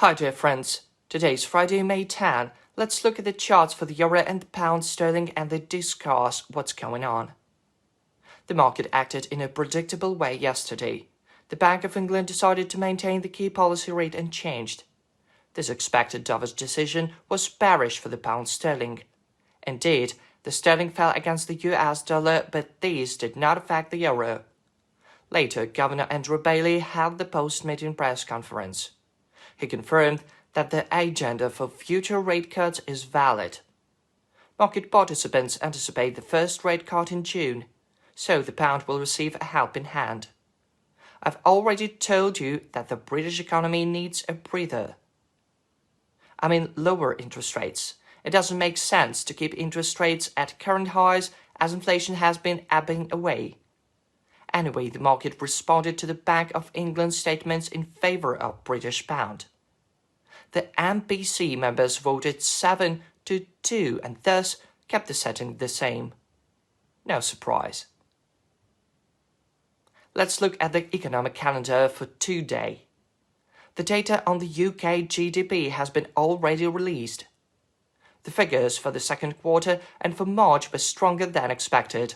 Hi dear friends, today is Friday, May 10. Let's look at the charts for the euro and the pound sterling and discuss what's going on. The market acted in a predictable way yesterday. The Bank of England decided to maintain the key policy rate unchanged. This expected dovish decision was bearish for the pound sterling. Indeed, the sterling fell against the US dollar, but these did not affect the euro. Later, Governor Andrew Bailey held the post-meeting press conference. He confirmed that the agenda for future rate cuts is valid. Market participants anticipate the first rate cut in June, so the pound will receive a helping hand. I've already told you that the British economy needs a breather. I mean lower interest rates. It doesn't make sense to keep interest rates at current highs as inflation has been ebbing away. Anyway, the market responded to the Bank of England statements in favor of British pound. The MPC members voted 7-2 and thus kept the setting the same. No surprise. Let's look at the economic calendar for today. The data on the UK GDP has been already released. The figures for the second quarter and for March were stronger than expected.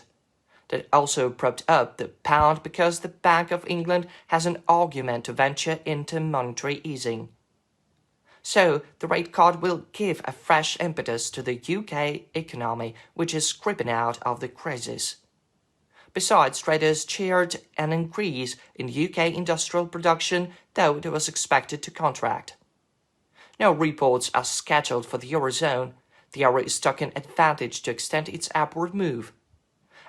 That also propped up the pound because the Bank of England has an argument to venture into monetary easing. So, the rate cut will give a fresh impetus to the UK economy, which is creeping out of the crisis. Besides, traders cheered an increase in UK industrial production, though it was expected to contract. No reports are scheduled for the Eurozone. The euro is stuck in advantage to extend its upward move.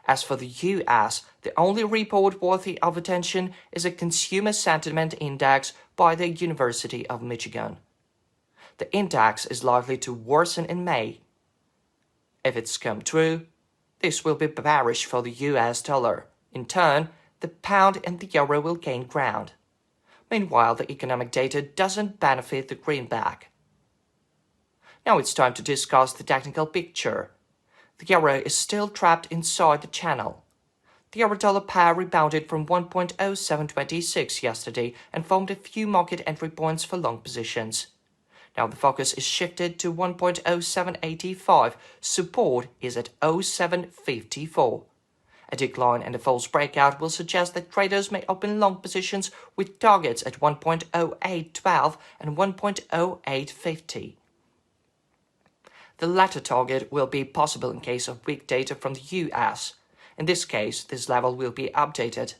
As for the US, the only report worthy of attention is a Consumer Sentiment Index by the University of Michigan. The index is likely to worsen in May. If it's come true, this will be bearish for the US dollar. In turn, the pound and the euro will gain ground. Meanwhile, the economic data doesn't benefit the greenback. Now it's time to discuss the technical picture. The euro is still trapped inside the channel. The euro-dollar pair rebounded from 1.0726 yesterday and formed a few market entry points for long positions. Now the focus is shifted to 1.0785. Support is at 0.754. A decline and a false breakout will suggest that traders may open long positions with targets at 1.0812 and 1.0850. The latter target will be possible in case of weak data from the US. In this case, this level will be updated.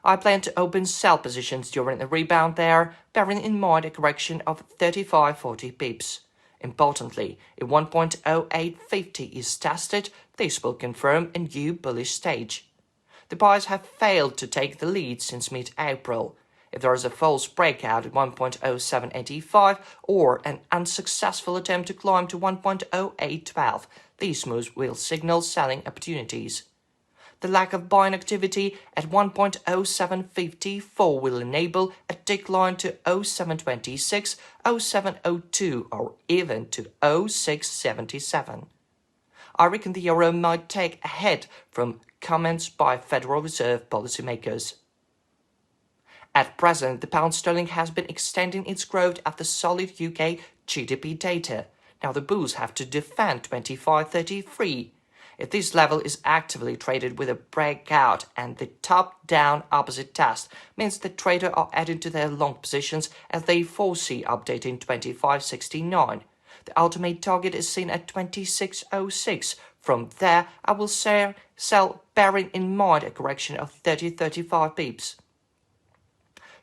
I plan to open sell positions during the rebound there, bearing in mind a correction of 35-40 pips. Importantly, if 1.0850 is tested, this will confirm a new bullish stage. The buyers have failed to take the lead since mid-April. If there is a false breakout at 1.0785 or an unsuccessful attempt to climb to 1.0812, these moves will signal selling opportunities. The lack of buying activity at 1.0754 will enable a decline to 0.726, 0.702 or even to 0.677. I reckon the euro might take a hit from comments by Federal Reserve policymakers. At present, the pound sterling has been extending its growth after solid UK GDP data. Now the bulls have to defend 25.33. If this level is actively traded with a breakout and the top-down opposite test means the traders are adding to their long positions as they foresee updating 25.69. The ultimate target is seen at 26.06. From there, I will sell bearing in mind a correction of 30-35 pips.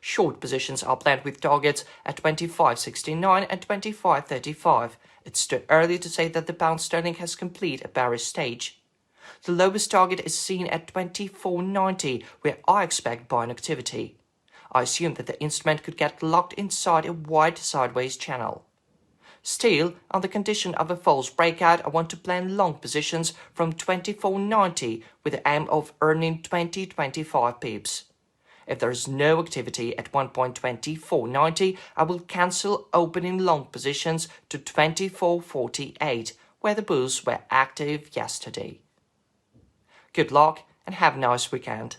Short positions are planned with targets at 25.69 and 25.35. It's too early to say that the pound sterling has completed a bearish stage. The lowest target is seen at 24.90, where I expect buying activity. I assume that the instrument could get locked inside a wide sideways channel. Still, on the condition of a false breakout, I want to plan long positions from 24.90 with the aim of earning 20-25 pips. If there is no activity at 1.2490, I will cancel opening long positions to 24.48, where the bulls were active yesterday. Good luck and have a nice weekend.